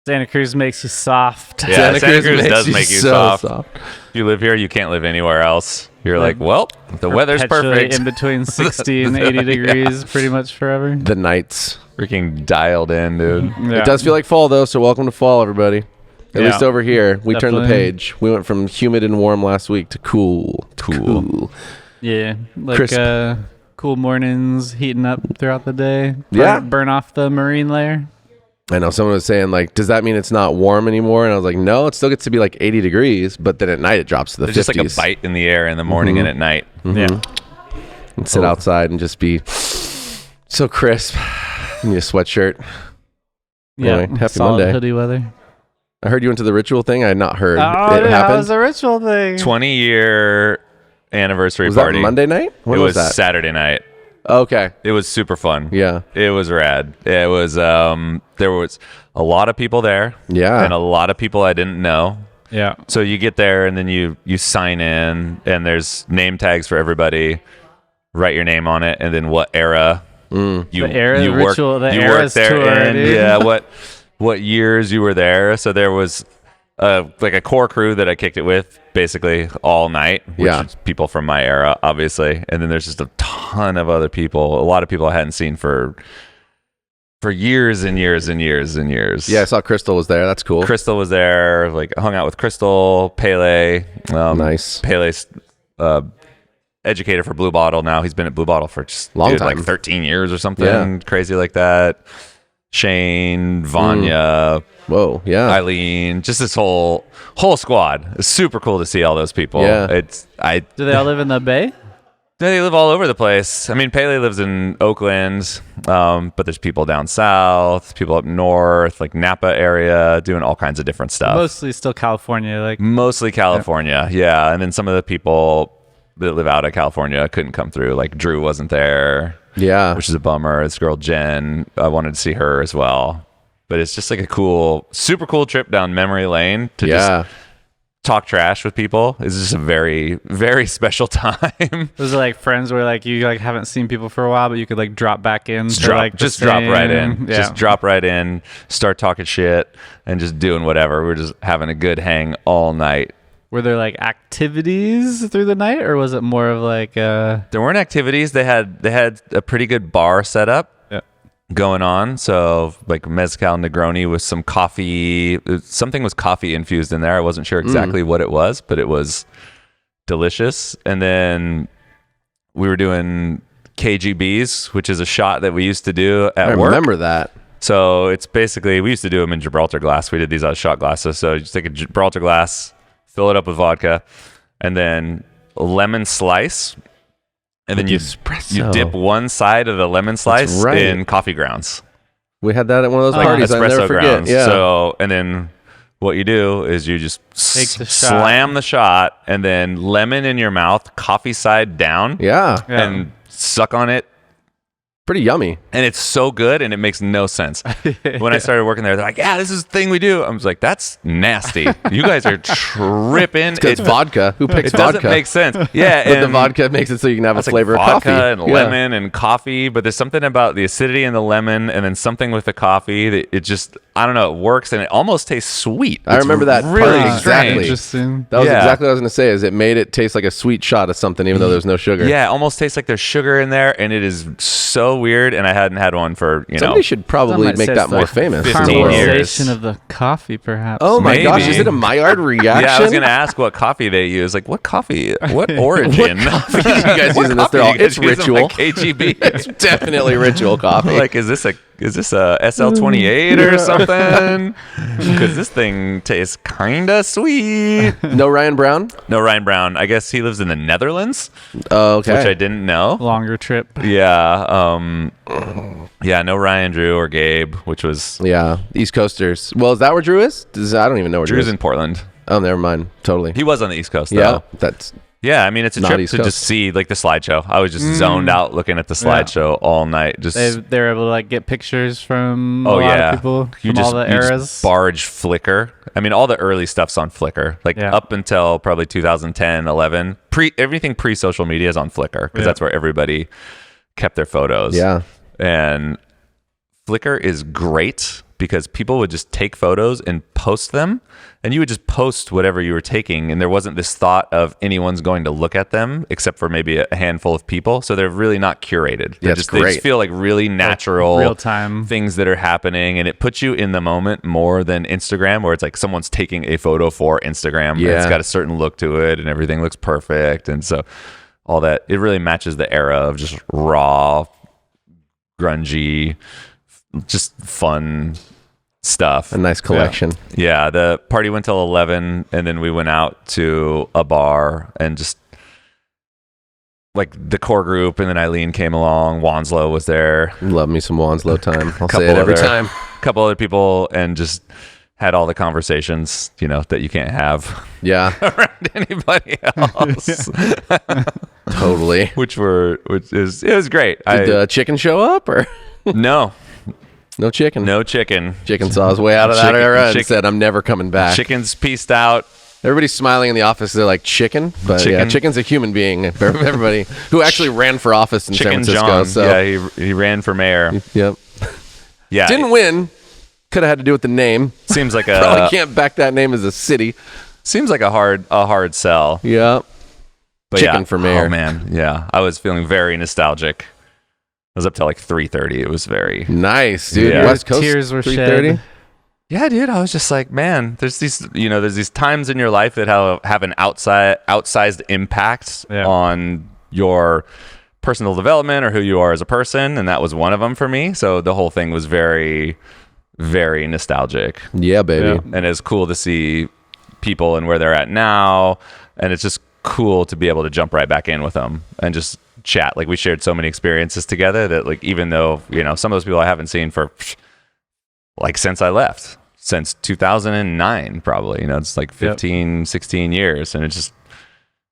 Santa Cruz makes you soft. Yeah, Santa Cruz does make you so soft. If you live here, you can't live anywhere else. You're like, well, the weather's perfect. In between 60 and 80 degrees pretty much forever. The nights. Freaking dialed in, dude. Yeah. It does feel like fall, though, so welcome to fall, everybody. At least over here. We turned the page. We went from humid and warm last week to cool. Yeah, like cool mornings, heating up throughout the day. Burn off the marine layer. I know someone was saying, like, does that mean it's not warm anymore? And I was like, no, it still gets to be like 80 degrees, but then at night it drops to the 50s. There's just like a bite in the air in the morning and at night. Yeah. And sit outside and just be so crisp. In your sweatshirt. Yeah. Anyway, happy solid Monday. Hoodie weather. I heard you went to the ritual thing. I had not heard Oh, it dude, happened. that was a ritual thing. 20-year anniversary Was party. that Monday night? When it was that? Saturday night. Okay. It was super fun. Yeah. It was rad. It was there was a lot of people there. Yeah. And a lot of people I didn't know. Yeah. So you get there and then you sign in and there's name tags for everybody. Write your name on it and then what era you worked there in. Dude. Yeah, what years you were there. So there was like a core crew that I kicked it with basically all night, which is people from my era, obviously. And then there's just a ton of other people, a lot of people I hadn't seen for years and years and years and years. Yeah, I saw Crystal was there. That's cool. Crystal was there. Like hung out with Crystal, Pele. Nice. Pele's educator for Blue Bottle now. He's been at Blue Bottle for just Long time. like 13 years or something crazy like that. Shane, Vanya, Whoa, yeah. Eileen, just this whole squad. It's super cool to see all those people. Yeah. Do they all live in the Bay? They live all over the place. I mean, Pele lives in Oakland, but there's people down south, people up north, like Napa area, doing all kinds of different stuff. Mostly still California. Mostly California, yeah. And then some of the people that live out of California couldn't come through. Like Drew wasn't there. Yeah. Which is a bummer. This girl, Jen, I wanted to see her as well. But it's just like a super cool trip down memory lane to just talk trash with people. It's just a very, very special time. Those are like friends where like you like haven't seen people for a while, but you could like drop back in. Just drop right in. Yeah. Just drop right in, start talking shit, and just doing whatever. We're just having a good hang all night. Were there like activities through the night, or was it more of like There weren't activities. They had a pretty good bar set up going on. So like mezcal Negroni with some coffee. Something was coffee infused in there. I wasn't sure exactly what it was, but it was delicious. And then we were doing KGBs, which is a shot that we used to do at work. I remember that. So it's basically, we used to do them in Gibraltar glass. We did these out of shot glasses. So you just take a Gibraltar glass, fill it up with vodka, and then a lemon slice. And then you dip one side of the lemon slice in coffee grounds. We had that at one of those parties. I never forget. Grounds. Yeah. So, and then what you do is you just slam the shot and then lemon in your mouth, coffee side down. Yeah. And suck on it. Pretty yummy. And it's so good and it makes no sense. When I started working there, they're like, yeah, this is the thing we do. I was like, that's nasty. You guys are tripping. It's vodka. Who picks vodka? It doesn't make sense. Yeah. But the vodka makes it so you can have a flavor like of coffee. Vodka and lemon and coffee. But there's something about the acidity in the lemon and then something with the coffee that it just, I don't know, it works and it almost tastes sweet. I remember that really part exactly. Interesting. That was exactly what I was going to say, is it made it taste like a sweet shot of something even though there's no sugar. Yeah, it almost tastes like there's sugar in there and it is so weird and I hadn't had one for, Somebody should probably make that more famous. 15 years. Caramelization of the coffee, perhaps. Oh my gosh, is it a Maillard reaction? Yeah, I was going to ask what coffee they use. Like, what coffee? What origin? What coffee are you guys using this? It's ritual. KGB. It's definitely ritual coffee. Like, is this a SL28 or something? Because this thing tastes kind of sweet. No Ryan Brown? No Ryan Brown. I guess he lives in the Netherlands. Oh, okay. Which I didn't know. Longer trip. Yeah. Yeah, no Ryan, Drew, or Gabe, which was... Yeah, East Coasters. Well, is that where Drew is? I don't even know where Drew is. Drew's in Portland. Oh, never mind. Totally. He was on the East Coast, though. Yeah, that's... Yeah, I mean, it's a trip to just see like the slideshow. I was just zoned out looking at the slideshow all night. Just they're able to like get pictures from a lot of people from all the eras. Just barge Flickr. I mean, all the early stuff's on Flickr. Like up until probably 2010, 11. Everything pre-social media is on Flickr because that's where everybody kept their photos. Yeah. And Flickr is great, because people would just take photos and post them, and you would just post whatever you were taking, and there wasn't this thought of anyone's going to look at them except for maybe a handful of people. So they're really not curated. They just feel like really natural, real time things that are happening, and it puts you in the moment more than Instagram, where it's like someone's taking a photo for Instagram. And it's got a certain look to it, and everything looks perfect, and so all that, it really matches the era of just raw, grungy, just fun stuff. A nice collection. Yeah, the party went till 11, and then we went out to a bar and just like the core group, and then Eileen came along. Wanslow was there. Love me some Wanslow time. I'll say it every time. A couple other people, and just had all the conversations, that you can't have around anybody else. Totally. It was great. Did the chicken show up or? No chicken. No chicken. Chicken saw his way out of that era and said, I'm never coming back. Chicken's pieced out. Everybody's smiling in the office. They're like, chicken? But chicken's a human being. Everybody who actually ran for office in San Francisco. John. So. Yeah, he ran for mayor. Yep. Yeah. Didn't win. Could have had to do with the name. Seems like probably can't back that name as a city. Seems like a hard sell. Yeah. But chicken for mayor. Oh man, yeah. I was feeling very nostalgic. I was up till like 3:30. It was very nice, dude. Yeah. West Coast, tears were shed. Yeah, dude. I was just like, man, there's these times in your life that have an outsized impact on your personal development or who you are as a person, and that was one of them for me. So the whole thing was very, very nostalgic. Yeah, baby. Yeah. And it's cool to see people and where they're at now, and it's just cool to be able to jump right back in with them and just chat. Like, we shared so many experiences together that, like, even though some of those people I haven't seen for like since I left, since 2009 probably, it's like 15 16 years, and it's just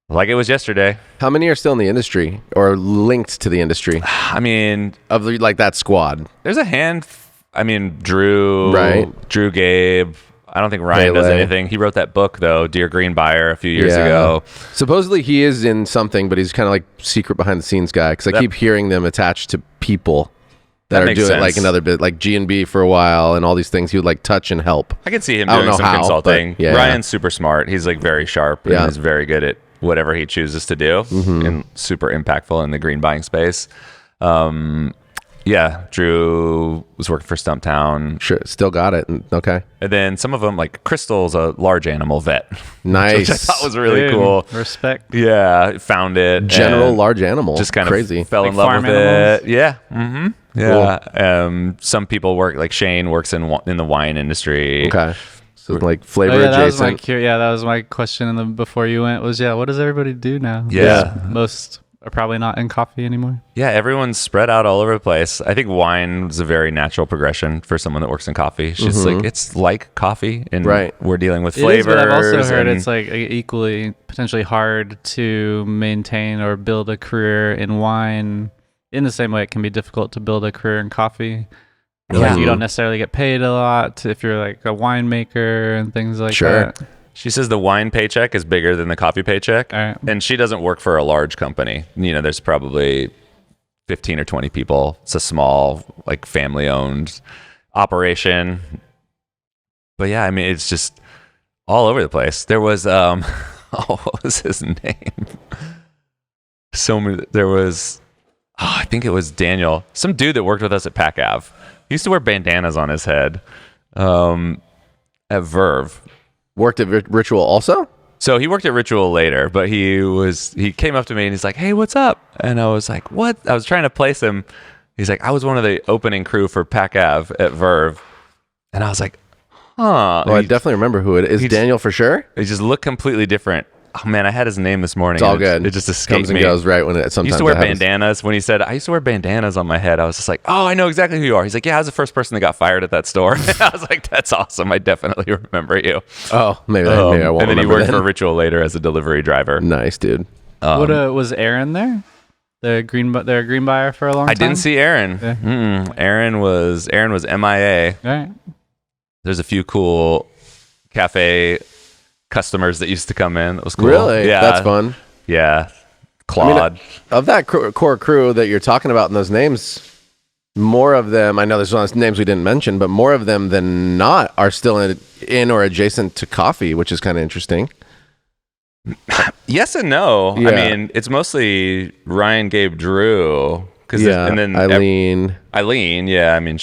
like it was yesterday. How many are still in the industry or linked to the industry? I mean, of like that squad, there's a hand. I mean, Drew, Gabe. I don't think Ryan does anything. He wrote that book, though, Dear Greenbuyer, a few years ago. Supposedly he is in something, but he's kind of like secret behind the scenes guy, because I keep hearing them attached to people that are doing like another bit, like G&B for a while, and all these things he would like touch and help. I can see him doing some consulting. Ryan's super smart. He's like very sharp and is very good at whatever he chooses to do, and super impactful in the green buying space. Yeah, Drew was working for Stumptown. Sure, still got it. Okay. And then some of them, like Crystal's a large animal vet. Nice. Which I thought was really cool. Respect. Yeah, found it. General large animal. Just kind crazy. of fell in love with it. Yeah. Mm-hmm. Yeah. Cool. Some people work, like Shane works in the wine industry. Okay. So like flavor adjacent. That was my question before you went was, what does everybody do now? Yeah. Most are probably not in coffee anymore. Yeah, everyone's spread out all over the place. I think wine is a very natural progression for someone that works in coffee. It's just like, it's like coffee, and we're dealing with flavors. But I've also heard it's like equally potentially hard to maintain or build a career in wine in the same way it can be difficult to build a career in coffee. Like, you don't necessarily get paid a lot if you're like a winemaker and things like that. She says the wine paycheck is bigger than the coffee paycheck. And she doesn't work for a large company. There's probably 15 or 20 people. It's a small, like, family-owned operation. But yeah, I mean, it's just all over the place. There was, what was his name? There was, I think it was Daniel. Some dude that worked with us at Pac Ave. He used to wear bandanas on his head at Verve. Worked at Ritual also? So he worked at Ritual later, but he came up to me and he's like, "Hey, what's up?" And I was like, "What?" I was trying to place him. He's like, "I was one of the opening crew for Pac Ave at Verve." And I was like, "Huh." Oh, I definitely remember who it is. Daniel for sure? He just looked completely different. Oh man, I had his name this morning. It's all good. It just escaped Comes and me. goes right when it sometimes He used to wear bandanas. When he said, "I used to wear bandanas on my head," I was just like, "Oh, I know exactly who you are." He's like, "Yeah, I was the first person that got fired at that store." And I was like, "That's awesome. I definitely remember you." Oh, maybe I won't. And then he worked for Ritual later as a delivery driver. Nice, dude. What was Aaron there? The green buyer for a long time. I didn't see Aaron. Yeah. Aaron was MIA. All right. There's a few cool cafe customers that used to come in. That was cool. Really? Yeah. That's fun. Yeah. Claude. I mean, of that core crew that you're talking about in those names, more of them, I know there's some names we didn't mention, but more of them than not are still in or adjacent to coffee, which is kind of interesting. Yes and no. Yeah. I mean, it's mostly Ryan, Gabe, Drew. And then Eileen. Yeah. I mean,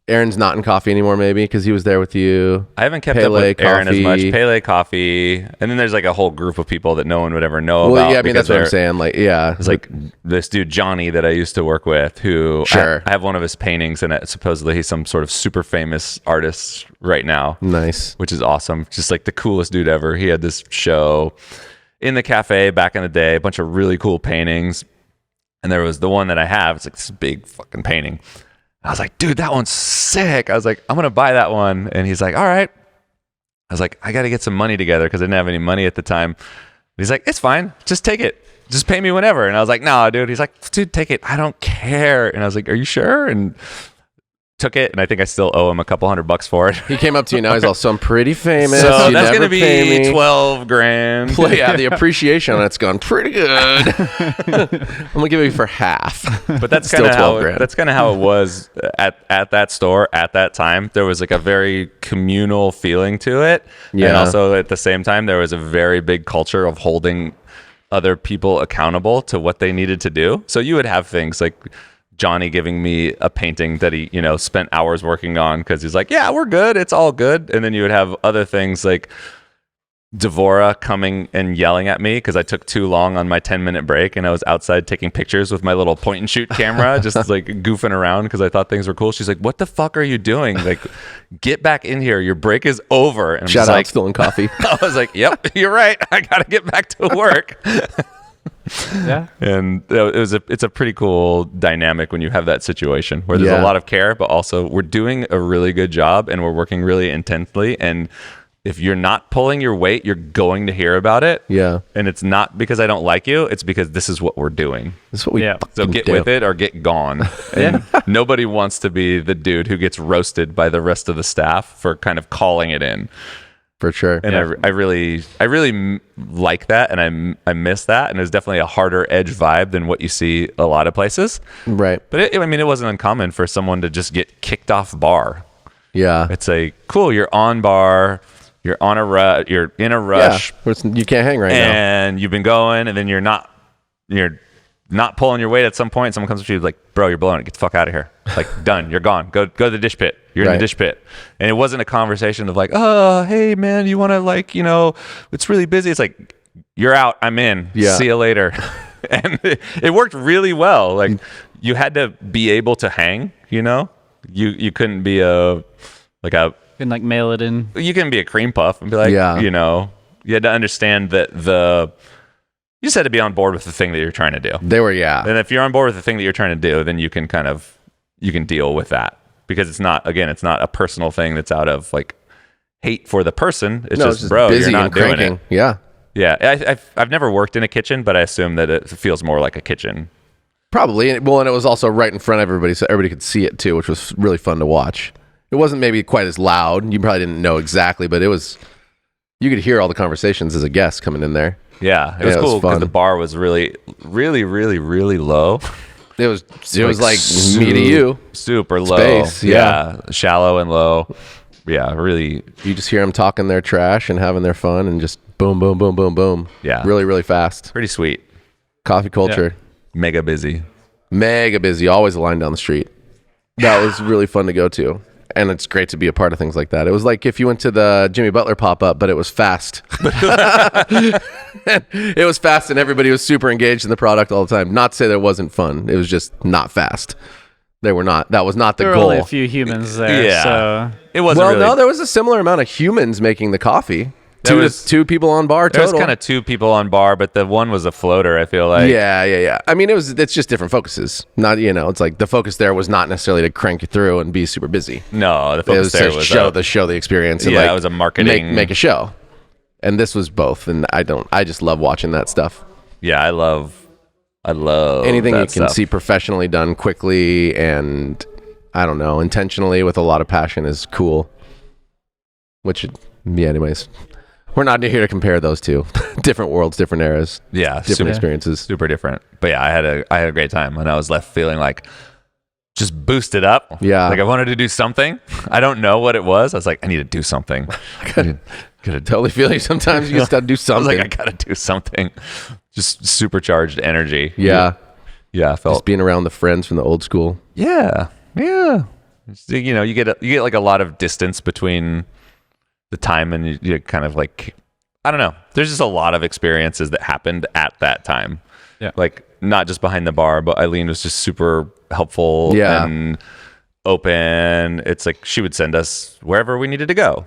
Aaron's not in coffee anymore, maybe, because he was there with you. I haven't kept up with Aaron as much. Pele Coffee. And then there's like a whole group of people that no one would ever know about. Yeah, I mean, that's what I'm saying. Like, yeah. It's like this dude, Johnny, that I used to work with, who I have one of his paintings, and supposedly he's some sort of super famous artist right now. Nice. Which is awesome. Just like the coolest dude ever. He had this show in the cafe back in the day, a bunch of really cool paintings. And there was the one that I have. It's like this big fucking painting. I was like, dude, that one's sick. I was like, I'm going to buy that one. And he's like, all right. I was like, I got to get some money together because I didn't have any money at the time. He's like, it's fine. Just take it. Just pay me whenever. And I was like, nah, dude. He's like, dude, take it. I don't care. And I was like, are you sure? And took it, and I think I still owe him a couple $100 for it. He came up to you now. He's all, so I'm pretty famous. So that's going to be $12,000. Yeah, the appreciation on it's gone pretty good. I'm gonna give it for half. But that's kind of how it was at that store at that time. There was like a very communal feeling to it, and also at the same time there was a very big culture of holding other people accountable to what they needed to do. So you would have things like Johnny giving me a painting that he, spent hours working on because he's like, yeah, we're good. It's all good. And then you would have other things like Devora coming and yelling at me because I took too long on my 10-minute break and I was outside taking pictures with my little point and shoot camera, just like goofing around because I thought things were cool. She's like, what the fuck are you doing? Like, get back in here. Your break is over. And shout out, Stolen Coffee. I was like, yep, you're right. I got to get back to work. Yeah, and it's a pretty cool dynamic when you have that situation where there's a lot of care, but also we're doing a really good job and we're working really intensely. And if you're not pulling your weight, you're going to hear about it. Yeah, and it's not because I don't like you; it's because this is what we're doing. This is what we so get with it or get gone. And nobody wants to be the dude who gets roasted by the rest of the staff for kind of calling it in. For sure. And I really like that, and I miss that, and it was definitely a harder edge vibe than what you see a lot of places. Right. But it wasn't uncommon for someone to just get kicked off bar. Yeah. It's like, cool, you're on bar, you're in a rush. Yeah. You can't hang right now. And you've been going, and then you're not pulling your weight at some point. Someone comes up to you like, bro, you're blowing it. Get the fuck out of here. Like, done. You're gone. Go to the dish pit. You're in the dish pit. And it wasn't a conversation of like, oh, hey, man, you want to it's really busy. It's like, you're out. I'm in. Yeah. See you later. And it worked really well. Like, you had to be able to hang, You couldn't be you can like mail it in. You can be a cream puff and be like, you had to understand that you just had to be on board with the thing that you're trying to do. They were, yeah. And if you're on board with the thing that you're trying to do, then you can deal with that because it's not a personal thing that's out of like hate for the person. It's just bro, busy you're not and cranking. doing it. Yeah. Yeah. I've never worked in a kitchen, but I assume that it feels more like a kitchen. Probably. Well, and it was also right in front of everybody, so everybody could see it too, which was really fun to watch. It wasn't maybe quite as loud. You probably didn't know exactly, but you could hear all the conversations as a guest coming in there. Yeah, it was cool because the bar was really, really, really, really low. It was like me to you, super low. Space, yeah, shallow and low. Yeah, really. You just hear them talking their trash and having their fun, and just boom, boom, boom, boom, boom. Yeah, really, really fast. Pretty sweet. Coffee culture, mega busy. Always a line down the street. That was really fun to go to. And it's great to be a part of things like that. It was like if you went to the Jimmy Butler pop-up, but it was fast. It was fast, and everybody was super engaged in the product all the time. Not to say that it wasn't fun. It was just not fast. They were not. That was not the goal. There were only a few humans there. So it wasn't. Well, no, there was a similar amount of humans making the coffee. Two people on bar total. There was kind of 2 people on bar, but the one was a floater, I feel like. Yeah. I mean, it's just different focuses. Not, it's like the focus there was not necessarily to crank it through and be super busy. No, the focus there was show the experience. And it was a marketing. Make a show. And this was both. And I just love watching that stuff. Yeah, I love anything you can stuff. see professionally done quickly and, I don't know, intentionally with a lot of passion is cool. Anyways. We're not here to compare those two. Different worlds, different eras. Yeah, different experiences. Super different. But yeah, I had a great time, and I was left feeling like just boosted up. Yeah. Like I wanted to do something. I don't know what it was. I was like, I need to do something. Gotta totally feel you. Sometimes you just got to do I something. was like, I got to do something. Just supercharged energy. Yeah. Yeah. I felt Just being around the friends from the old school. Yeah. So, you get like a lot of distance between the time and you kind of like, I don't know. There's just a lot of experiences that happened at that time. Yeah. Like not just behind the bar, but Eileen was just super helpful and open. It's like she would send us wherever we needed to go,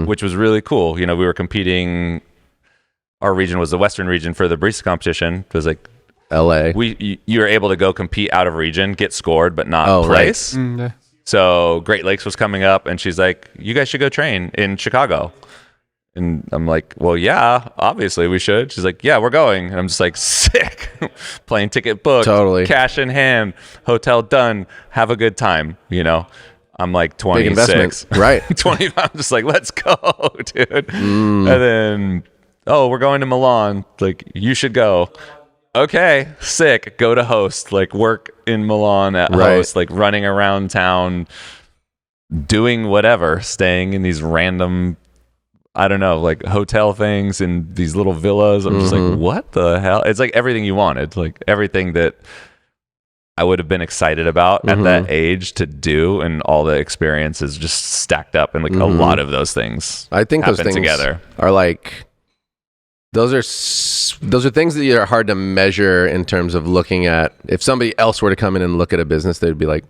which was really cool. We were competing. Our region was the Western region for the barista competition. It was like LA. You were able to go compete out of region, get scored, but not place. Mm, yeah. So Great Lakes was coming up, and she's like, "You guys should go train in Chicago." And I'm like, "Well, yeah, obviously we should." She's like, "Yeah, we're going." And I'm just like, "Sick!" Plane ticket booked, Totally. cash in hand, hotel done. Have a good time. I'm like 26, Big investment. Right. 25. I'm just like, "Let's go, dude." And then, we're going to Milan. Like, you should go. Okay, sick. Go to host, like work in Milan at host, like running around town, doing whatever, staying in these random, I don't know, like hotel things in these little villas. I'm just like, what the hell? It's like everything you wanted, like everything that I would have been excited about at that age to do, and all the experiences just stacked up, and like a lot of those things. I think those things together are like, those are things that are hard to measure in terms of looking at. If somebody else were to come in and look at a business, they'd be like,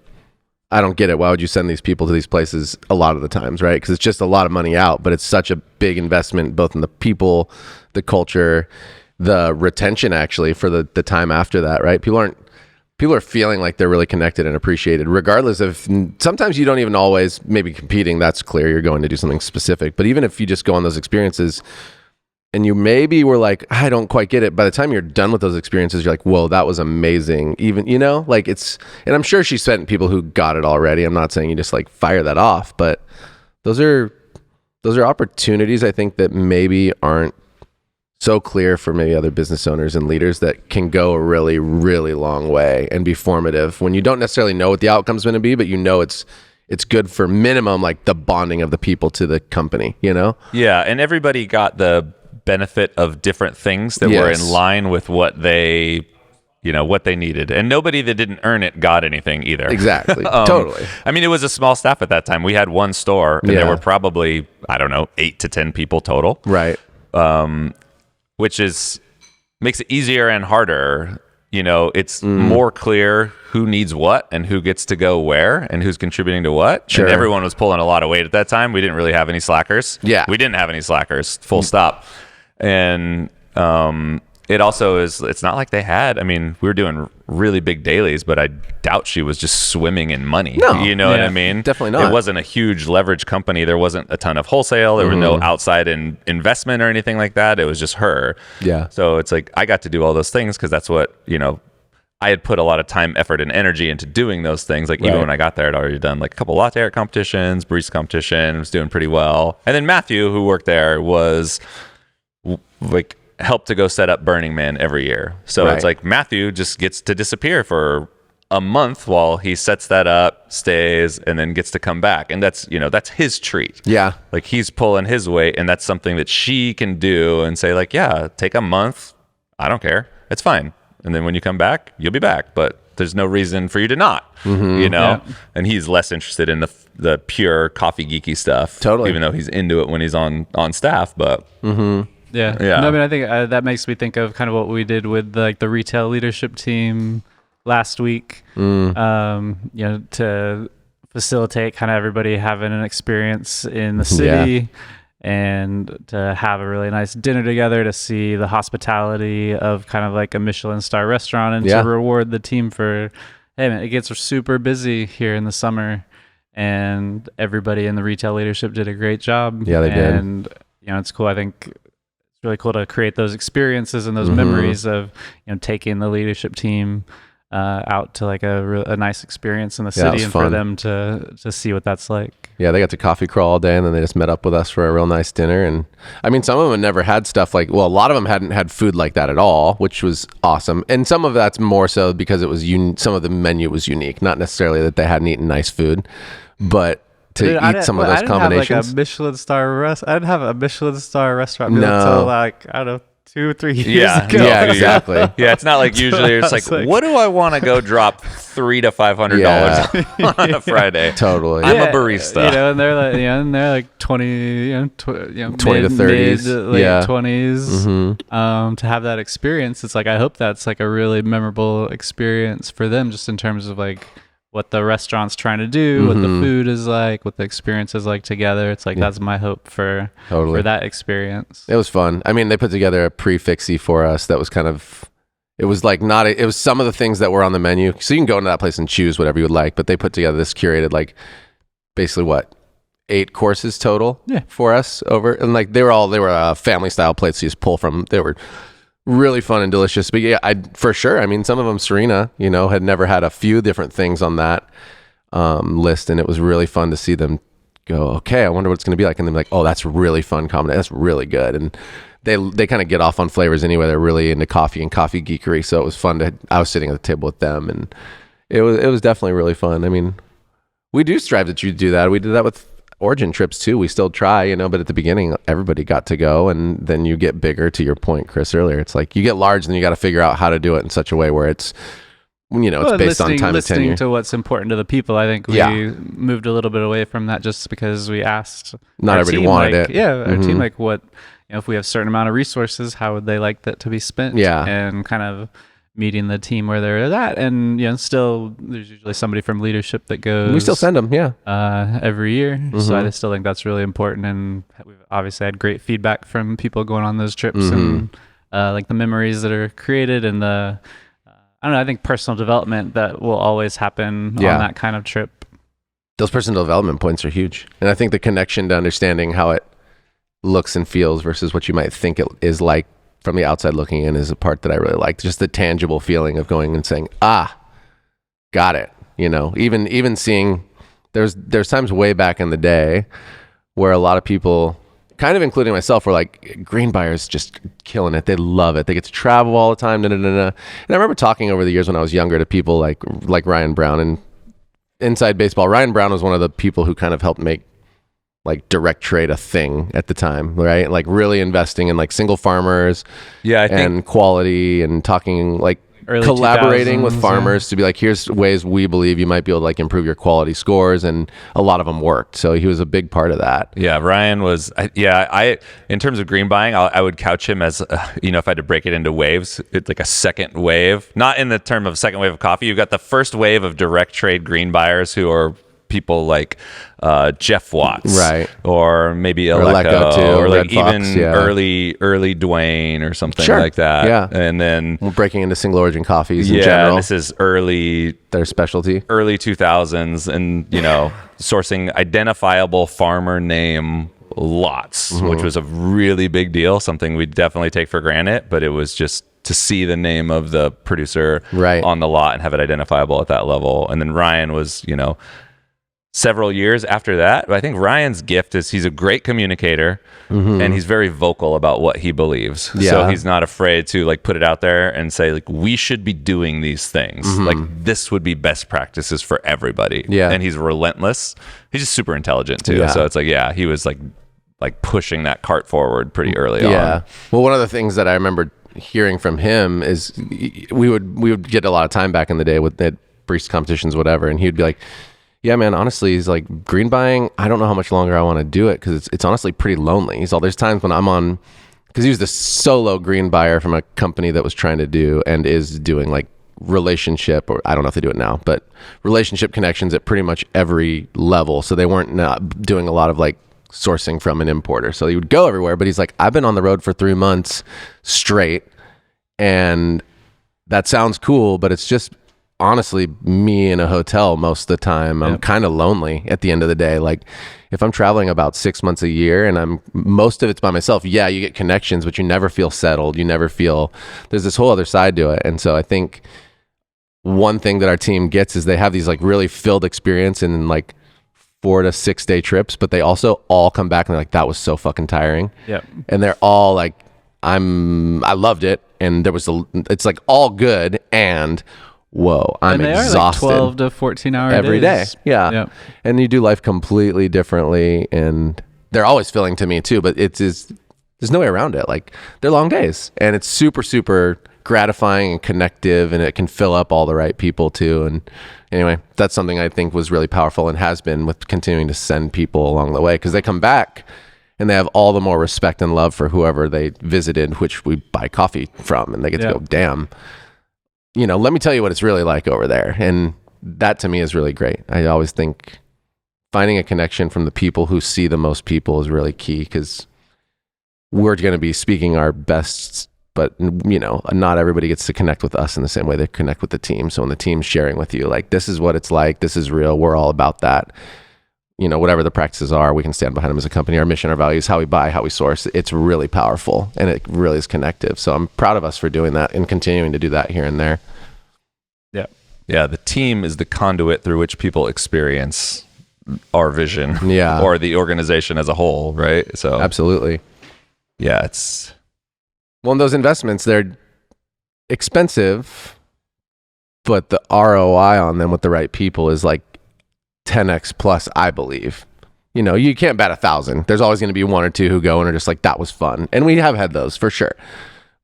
I don't get it. Why would you send these people to these places a lot of the times, right? Because it's just a lot of money out, but it's such a big investment, both in the people, the culture, the retention actually for the time after that, right? People are feeling like they're really connected and appreciated, regardless of, sometimes you don't even always, maybe competing, that's clear, you're going to do something specific. But even if you just go on those experiences, and you maybe were like, I don't quite get it. By the time you're done with those experiences, you're like, whoa, that was amazing. Even, like it's, and I'm sure she's met people who got it already. I'm not saying you just like fire that off, but those are opportunities I think that maybe aren't so clear for maybe other business owners and leaders, that can go a really, really long way and be formative when you don't necessarily know what the outcome's going to be, but it's good for minimum, like the bonding of the people to the company, Yeah. And everybody got the benefit of different things that were in line with what they needed, and nobody that didn't earn it got anything either. Exactly. Totally. I mean, it was a small staff at that time. We had one store, and there were probably, I don't know, 8 to 10 people total, Right. which makes it easier and harder. It's more clear who needs what and who gets to go where and who's contributing to what. Sure. And everyone was pulling a lot of weight at that time. We didn't really have any slackers. Yeah. We didn't have any slackers, full stop. And it also it's not like they had, we were doing really big dailies, but I doubt she was just swimming in money. No. You know what I mean? Definitely not. It wasn't a huge leverage company. There wasn't a ton of wholesale. There was no outside investment or anything like that. It was just her. Yeah. So it's like, I got to do all those things because that's what, I had put a lot of time, effort, and energy into doing those things. Like even when I got there, I'd already done like a couple latte art competitions, barista competition, was doing pretty well. And then Matthew, who worked there, was like helped to go set up Burning Man every year. So it's like Matthew just gets to disappear for a month while he sets that up, stays, and then gets to come back. And that's, that's his treat. Yeah. Like he's pulling his weight, and that's something that she can do and say like, yeah, take a month. I don't care. It's fine. And then when you come back, you'll be back. But there's no reason for you to not, Yeah. And he's less interested in the pure coffee geeky stuff. Totally. Even though he's into it when he's on staff. But Yeah. No, I think that makes me think of kind of what we did with the retail leadership team last week, to facilitate kind of everybody having an experience in the city and to have a really nice dinner together, to see the hospitality of kind of like a Michelin star restaurant, and to reward the team for, hey man, it gets super busy here in the summer, and everybody in the retail leadership did a great job. Yeah, they did. And it's cool. I think it's really cool to create those experiences and those memories of taking the leadership team out to like a nice experience in the city, and fun. for them to see what that's like. Yeah, they got to coffee crawl all day, and then they just met up with us for a real nice dinner. And I mean, some of them had never had stuff like, well, a lot of them hadn't had food like that at all, which was awesome. And some of that's more so because it was some of the menu was unique, not necessarily that they hadn't eaten nice food, but to eat some of those combinations. I didn't have a Michelin star restaurant until like, I don't know, 2 or 3 years ago. Yeah, exactly. Yeah, it's not like usually it's like, what do I want to go drop $300 to $500 on a Friday? Totally. I'm a barista. And they're like 20, 20 to 30s, late 20s. To have that experience, it's like, I hope that's like a really memorable experience for them, just in terms of like what the restaurant's trying to do, what the food is like, what the experience is like together. It's like, that's my hope for that experience. It was fun. I mean, they put together a prefixie for us that was kind of, it was like it was some of the things that were on the menu. So you can go into that place and choose whatever you would like, but they put together this curated, like basically 8 courses total for us over. And like, they were family style plates you just pull from. They were really fun and delicious. But yeah, for sure. I mean, some of them, Serena, had never had a few different things on that list, and it was really fun to see them go, okay, I wonder what it's going to be like. And then like, oh, that's really fun combination. That's really good. And they kind of get off on flavors anyway. They're really into coffee and coffee geekery. So it was fun I was sitting at the table with them, and it was definitely really fun. I mean, we do strive that you do that. We did that with Origin trips too. We still try, but at the beginning everybody got to go, and then you get bigger. To your point, Chris, earlier, it's like you get large and you got to figure out how to do it in such a way where it's it's based on time and tenure. Listening to what's important to the people. I think we moved a little bit away from that just because we asked not everybody wanted it. Our team, like, what if we have a certain amount of resources, how would they like that to be spent? And kind of meeting the team where they're at. And still there's usually somebody from leadership that goes. We still send them every year. So I still think that's really important, and we've obviously had great feedback from people going on those trips, and like the memories that are created, and the I don't know, I think personal development that will always happen on that kind of trip. Those personal development points are huge, and I think the connection to understanding how it looks and feels versus what you might think it is like from the outside looking in is a part that I really like. Just the tangible feeling of going and saying, got it. Even seeing there's times way back in the day where a lot of people, kind of including myself, were like, green buyers just killing it. They love it. They get to travel all the time. And I remember talking over the years when I was younger to people like Ryan Brown and Inside Baseball. Ryan Brown was one of the people who kind of helped make like direct trade a thing at the time, right? Like really investing in like single farmers and quality, and talking like early collaborating with farmers to be like, here's ways we believe you might be able to like improve your quality scores, and a lot of them worked. So he was a big part of that. Yeah, Ryan was. I in terms of green buying, I would couch him as if I had to break it into waves, it's like a second wave, not in the term of second wave of coffee. You've got the first wave of direct trade green buyers who are people like Jeff Watts, right, or maybe Aleko too, or like Red even Fox, early Dwayne or something like that. Yeah, and then we're breaking into single origin coffees in general. This is their specialty, early 2000s, and sourcing identifiable farmer name lots, which was a really big deal. Something we definitely take for granted, but it was just to see the name of the producer on the lot and have it identifiable at that level. And then Ryan was, several years after that. But I think Ryan's gift is he's a great communicator, and he's very vocal about what he believes. Yeah. So he's not afraid to like put it out there and say like, we should be doing these things. Like this would be best practices for everybody. Yeah. And he's relentless. He's just super intelligent too. Yeah. So it's like, he was like pushing that cart forward pretty early on. Yeah. Well, one of the things that I remember hearing from him is we would get a lot of time back in the day with the barista competitions, whatever, and he'd be like, yeah, man, honestly, he's like, green buying, I don't know how much longer I want to do it, because it's honestly pretty lonely. He's all, there's times when I'm on, because he was the solo green buyer from a company that was trying to do and is doing like relationship, or I don't know if they do it now, but relationship connections at pretty much every level. So they weren't not doing a lot of like sourcing from an importer. So he would go everywhere, but he's like, I've been on the road for 3 months straight, and that sounds cool, but it's just honestly me in a hotel most of the time. I'm kind of lonely at the end of the day. Like if I'm traveling about 6 months a year and most of it's by myself, you get connections, but you never feel settled. You never feel, there's this whole other side to it. And so I think one thing that our team gets is they have these like really filled experience in like 4 to 6 day trips, but they also all come back and they're like, that was so fucking tiring. Yep. And they're all like, I loved it. And it's like all good. And whoa, I'm and they exhausted. Are like 12 to 14 hour every days. day. Yeah. Yep. And you do life completely differently. And they're always filling to me too, but there's no way around it. Like they're long days and it's super, super gratifying and connective, and it can fill up all the right people too. And anyway, that's something I think was really powerful and has been with continuing to send people along the way, because they come back and they have all the more respect and love for whoever they visited, which we buy coffee from, and they get to go, damn, let me tell you what it's really like over there. And that to me is really great. I always think finding a connection from the people who see the most people is really key, because we're going to be speaking our best, but not everybody gets to connect with us in the same way they connect with the team. So when the team's sharing with you, like, this is what it's like, this is real, we're all about that. Whatever the practices are, we can stand behind them as a company. Our mission, our values, how we buy, how we source. It's really powerful and it really is connective. So I'm proud of us for doing that and continuing to do that here and there. Yeah. Yeah. The team is the conduit through which people experience our vision or the organization as a whole. Right. So absolutely. Yeah. It's, well, and those investments, they're expensive, but the ROI on them with the right people is like 10x plus, I believe. You can't bet 1,000. There's always going to be one or two who go and are just like, that was fun. And we have had those for sure.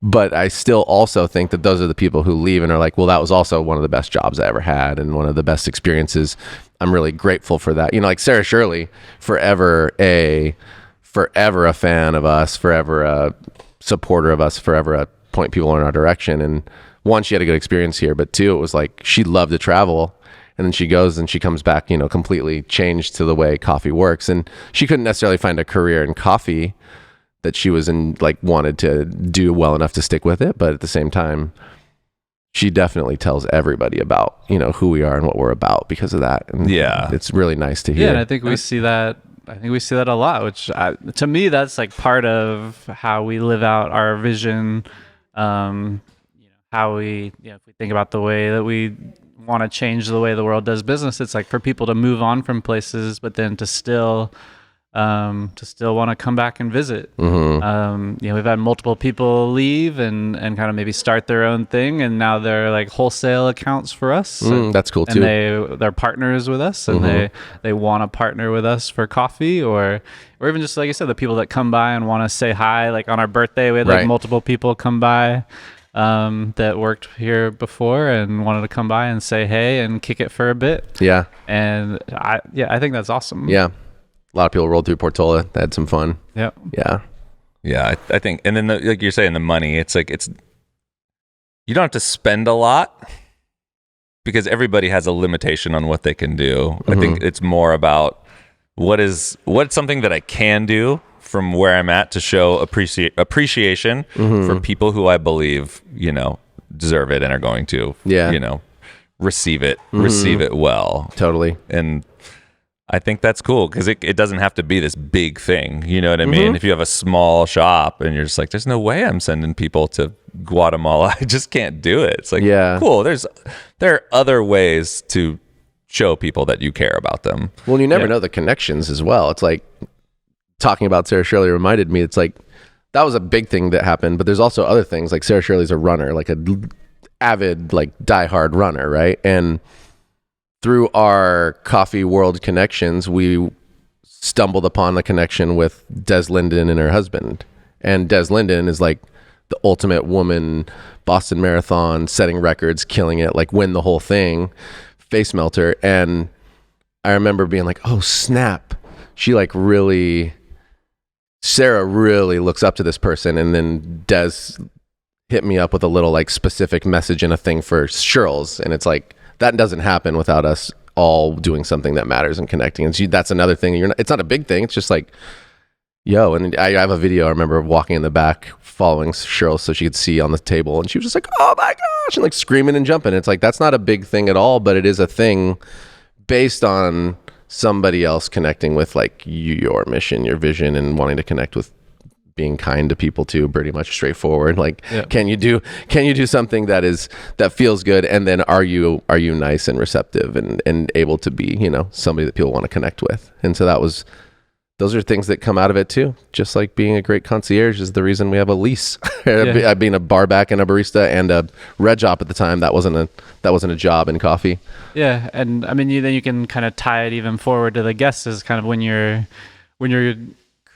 But I still also think that those are the people who leave and are like, well, that was also one of the best jobs I ever had and one of the best experiences. I'm really grateful for that. Like Sarah Shirley, forever a fan of us, forever a supporter of us, forever point people in our direction. And one, she had a good experience here, but two, it was like she loved to travel, and then she goes and she comes back completely changed to the way coffee works. And she couldn't necessarily find a career in coffee that she was in, like, wanted to do well enough to stick with it, but at the same time she definitely tells everybody about who we are and what we're about because of that. And it's really nice to hear. And I think we see that a lot, which to me, that's like part of how we live out our vision. How we, if we think about the way that we want to change the way the world does business, it's like for people to move on from places, but then to still want to come back and visit. Mm-hmm. We've had multiple people leave and kind of maybe start their own thing, and now they're like wholesale accounts for us. That's cool too. And they're partners with us, and they want to partner with us for coffee, or even just like you said, the people that come by and want to say hi. Like on our birthday, we had like multiple people come by that worked here before and wanted to come by and say hey and kick it for a bit. Yeah. And I think that's awesome. Yeah. A lot of people rolled through Portola. They had some fun. Yeah. Yeah. Yeah. I think, and then like you're saying, the money, it's like, you don't have to spend a lot because everybody has a limitation on what they can do. I think it's more about what's something that I can do from where I'm at to show appreciation for people who I believe, deserve it and are going to, receive it well. Totally. And I think that's cool because it doesn't have to be this big thing. You know what I mean? If you have a small shop and you're just like, there's no way I'm sending people to Guatemala. I just can't do it. It's like, cool. There are other ways to show people that you care about them. Well, you never know the connections as well. It's like, talking about Sarah Shirley reminded me, it's like that was a big thing that happened, but there's also other things. Like Sarah Shirley's a runner, like a avid, like diehard runner, right? And through our coffee world connections, we stumbled upon the connection with Des Linden and her husband. And Des Linden is like the ultimate woman, Boston Marathon, setting records, killing it, like win the whole thing, face melter. And I remember being like, oh snap, Sarah really looks up to this person. And then Des hit me up with a little like specific message and a thing for Shirls. And it's like, that doesn't happen without us all doing something that matters and connecting. And that's another thing. It's not a big thing. It's just like, yo. And I have a video. I remember walking in the back following Shirls so she could see on the table. And she was just like, oh my gosh. And like screaming and jumping. It's like, that's not a big thing at all, but it is a thing based on somebody else connecting with like your mission, your vision, and wanting to connect with being kind to people too, pretty much straightforward. Like, can you do something that feels good, and then are you nice and receptive and able to be, somebody that people want to connect with. And so those are things that come out of it too. Just like being a great concierge is the reason we have a lease. Being a bar back and a barista and a reg op at the time, that wasn't a job in coffee. Yeah, and I mean, then you can kind of tie it even forward to the guests, is kind of when you're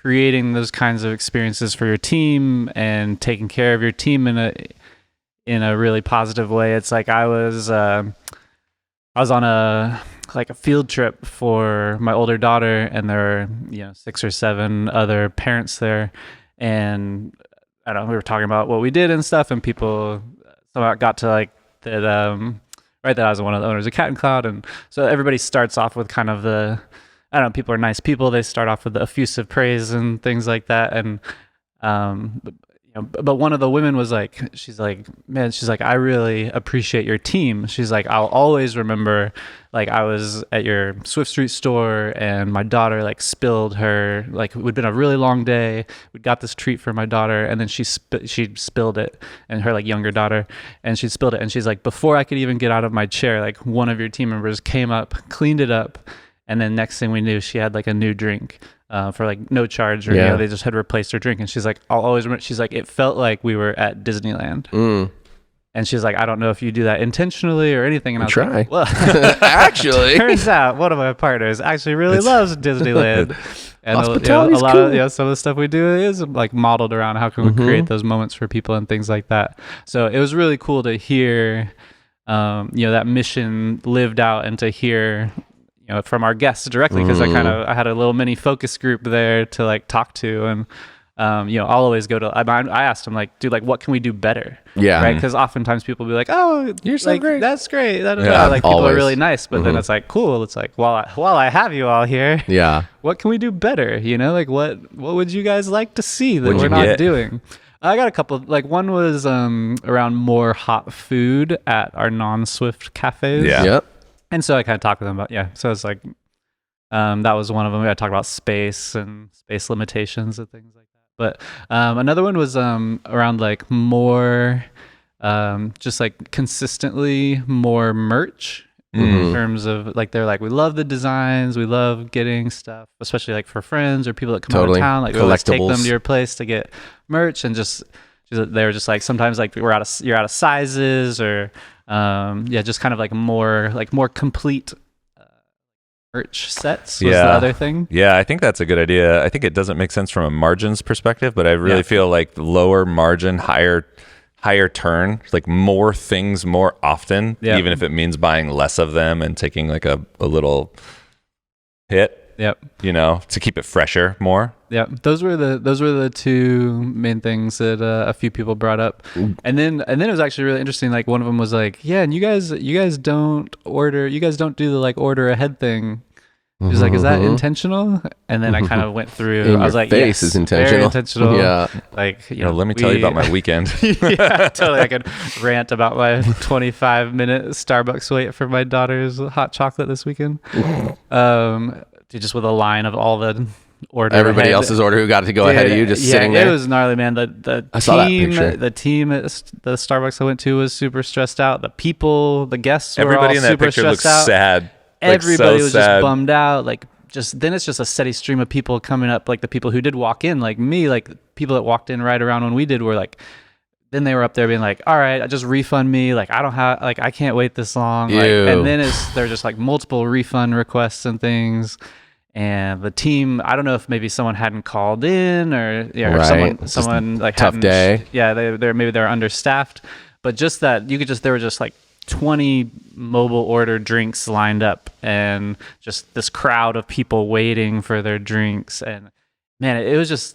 creating those kinds of experiences for your team and taking care of your team in a really positive way. It's like I was on a field trip for my older daughter, and there were 6 or 7 other parents there, and I don't know, we were talking about what we did and stuff, and people somehow got to like that that I was one of the owners of Cat and Cloud, and so everybody starts off with kind of people are nice people. They start off with the effusive praise and things like that, and but one of the women was like, she's like, I really appreciate your team. She's like, I'll always remember, like, I was at your Swift Street store and my daughter like spilled her, like, it would been a really long day. We got this treat for my daughter, and then she spilled it, and her like younger daughter, and she spilled it, and she's like, before I could even get out of my chair, like one of your team members came up, cleaned it up, and then next thing we knew, she had like a new drink. For like no charge, or they just had replaced her drink. And she's like, I'll always remember, she's like, it felt like we were at Disneyland. And she's like, I don't know if you do that intentionally or anything. And I was like, well, actually, turns out one of my partners actually really loves Disneyland. And a lot of some of the stuff we do is like modeled around how can we create those moments for people and things like that. So it was really cool to hear that mission lived out, and to hear from our guests directly, because I had a little mini focus group there to like talk to, and I'll always go to, I asked them like, dude, like, what can we do better? Yeah. Right. Because oftentimes people will be like, oh, you're so great. That's great. Like people always are really nice, but then it's like, cool. It's like, while I have you all here, what can we do better? Like what would you guys like to see that we're not doing? I got a couple, like one was around more hot food at our non-Swift cafes. Yeah. Yep. And so I kind of talked with them about, so it's like, that was one of them. We had to talk about space and space limitations and things like that. But another one was around like more, just like consistently more merch in terms of like, they're like, we love the designs, we love getting stuff, especially like for friends or people that come out of town. Like we always take them to your place to get merch, and they were just like, sometimes like you're out of sizes, or just kind of like more complete merch sets was the other thing. Yeah, I think that's a good idea. I think it doesn't make sense from a margins perspective, but I really feel like lower margin, higher turn, like more things more often, even if it means buying less of them and taking like a little hit. To keep it fresher more. Those were the two main things that a few people brought up, and then it was actually really interesting. Like one of them was like, and you guys don't do the like order ahead thing. He was like, is that intentional? And then I kind of went through. I was like, yes, is intentional. Very intentional. Yeah. Like, let me tell you about my weekend. Totally. I could rant about my 25-minute Starbucks wait for my daughter's hot chocolate this weekend. Just with a line of all the order. Everybody else's order who got to go ahead of you, just sitting there. It was gnarly, man. The team at the Starbucks I went to was super stressed out. The people, the guests, everybody were all in that super picture stressed looks out. sad. Everybody was sad. just bummed out. Like, then it's just a steady stream of people coming up. Like the people who did walk in, like me, like people that walked in right around when we did were like, then they were up there being like, all right, just refund me. Like, I don't have, like, I can't wait this long. Like, and then there's just like multiple refund requests and things. And the team, I don't know if maybe someone hadn't called in, or someone like tough day. Maybe they're understaffed, but just that there were just like 20 mobile order drinks lined up, and just this crowd of people waiting for their drinks. And man, it was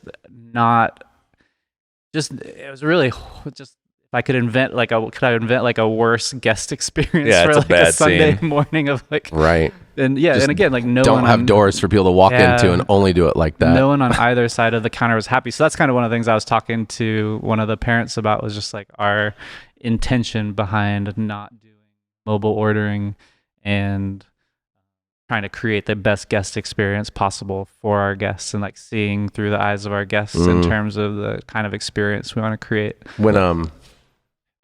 it was really just, if I could invent like a worse guest experience for like a Sunday morning of like, right. And and again, like don't have doors for people to walk into, and only do it like that. No one on either side of the counter was happy. So that's kind of one of the things I was talking to one of the parents about, was just like our intention behind not doing mobile ordering. And trying to create the best guest experience possible for our guests and like seeing through the eyes of our guests in terms of the kind of experience we want to create. When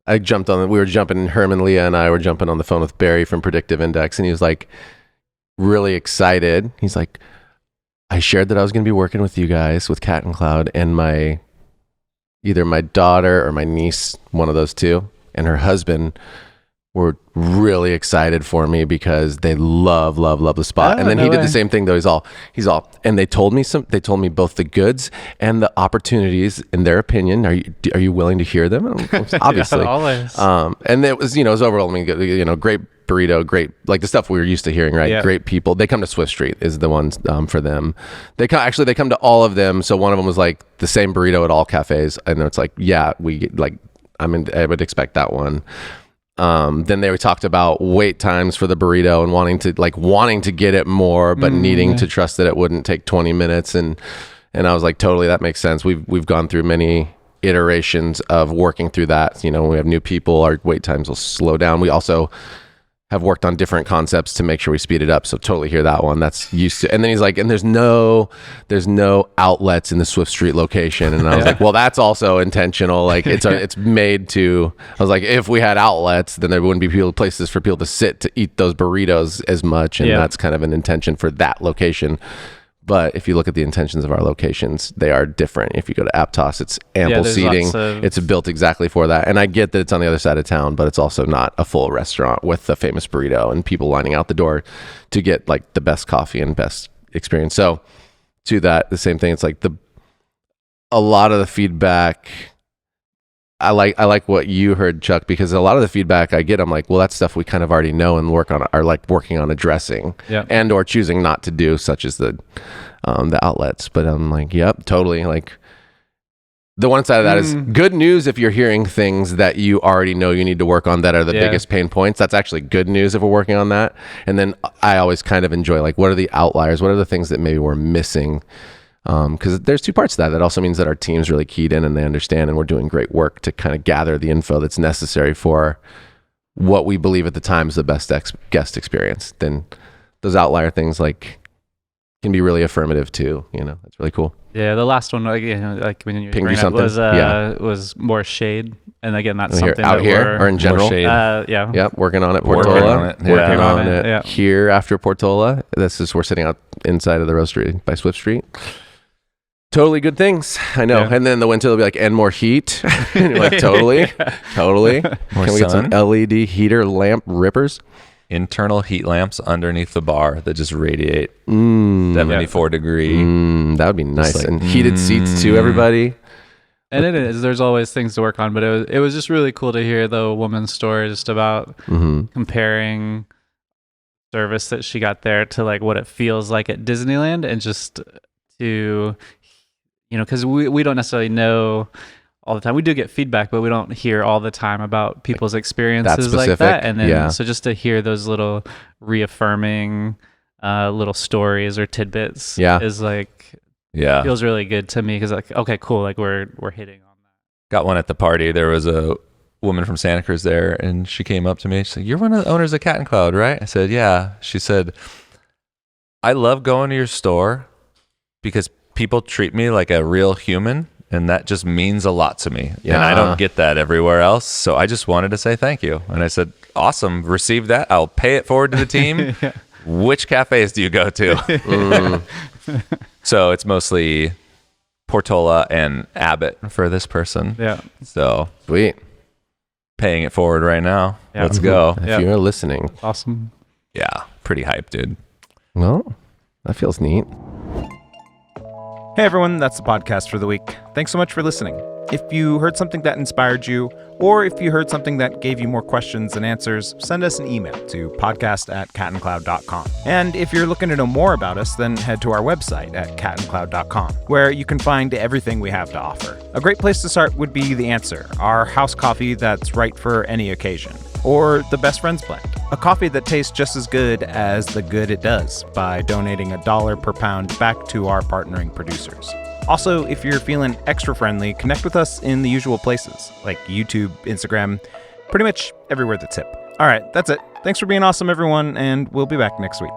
Herman, Leah, and I were jumping on the phone with Barry from Predictive Index, and he was like really excited. He's like, I shared that I was going to be working with you guys with Cat and Cloud, and either my daughter or my niece, one of those two, and her husband were really excited for me because they love the spot. Oh, and then no he did way. the same thing though. And they told me both the goods and the opportunities in their opinion. Are you willing to hear them? Obviously. Yeah, always. And it was overwhelming, great burrito, great, like the stuff we were used to hearing, right? Yeah. Great people. They come to Swift Street is the ones for them. They come to all of them. So one of them was like the same burrito at all cafes. And it's like, yeah, I would expect that one. Then they talked about wait times for the burrito and wanting to get it more, but needing to trust that it wouldn't take 20 minutes. And I was like, totally, that makes sense. We've gone through many iterations of working through that. We have new people, our wait times will slow down. We also have worked on different concepts to make sure we speed it up. So totally hear that one. That's used to. And then he's like, and there's no outlets in the Swift Street location. And I was like, well, that's also intentional. Like it's made to. I was like, if we had outlets, then there wouldn't be places for people to sit to eat those burritos as much. And that's kind of an intention for that location. But if you look at the intentions of our locations, they are different. If you go to Aptos, it's ample seating. It's built exactly for that. And I get that it's on the other side of town, but it's also not a full restaurant with the famous burrito and people lining out the door to get like the best coffee and best experience. So to that, the same thing. It's like a lot of the feedback. I like what you heard, Chuck, because a lot of the feedback I get, I'm like, well, that's stuff we kind of already know and working on addressing and or choosing not to do, such as the outlets. But I'm like, yep, totally. Like the one side of that is good news if you're hearing things that you already know you need to work on that are the biggest pain points. That's actually good news if we're working on that. And then I always kind of enjoy like, what are the outliers? What are the things that maybe we're missing? Because there's two parts to that. That also means that our team's really keyed in and they understand, and we're doing great work to kind of gather the info that's necessary for what we believe at the time is the best guest experience. Then those outlier things like can be really affirmative too. It's really cool. Yeah, the last one, like when you Pinged you bring it something? was more shade, and again, that's something out that here or in general. Yeah, Working on it. Portola, working on it Yeah. here after Portola. We're sitting out inside of the roastery by Swift Street. Totally good things. I know. Yeah. And then the winter will be like, and more heat. And you're like, totally. More Can we get some LED heater lamp rippers? Internal heat lamps underneath the bar that just radiate 74 degree. That would be nice. And heated seats too, everybody. And it is. There's always things to work on, but it was just really cool to hear the woman's story just about comparing service that she got there to like what it feels like at Disneyland, and just to, because we don't necessarily know all the time. We do get feedback, but we don't hear all the time about people's experiences like that. And then so just to hear those little reaffirming little stories or tidbits is like feels really good to me, because like, okay, cool, like we're hitting on that. Got one at the party. There was a woman from Santa Cruz there, and she came up to me. She said, "You're one of the owners of Cat and Cloud, right?" I said, "Yeah." She said, "I love going to your store because people treat me like a real human, and that just means a lot to me. And I don't get that everywhere else. So I just wanted to say thank you." And I said, "Awesome. Receive that. I'll pay it forward to the team." Which cafes do you go to? So it's mostly Portola and Abbott for this person. Yeah. So sweet. Paying it forward right now. Yeah. Let's go. If you're listening. Awesome. Yeah. Pretty hyped, dude. Well, that feels neat. Hey everyone, that's the podcast for the week. Thanks so much for listening. If you heard something that inspired you, or if you heard something that gave you more questions than answers, send us an email to podcast@catandcloud.com. And if you're looking to know more about us, then head to our website at catandcloud.com, where you can find everything we have to offer. A great place to start would be The Answer, our house coffee that's right for any occasion. Or the Best Friends Blend, a coffee that tastes just as good as the good it does, by donating $1 per pound back to our partnering producers. Also, if you're feeling extra friendly, connect with us in the usual places, like YouTube, Instagram, pretty much everywhere that's hip. All right, that's it. Thanks for being awesome, everyone, and we'll be back next week.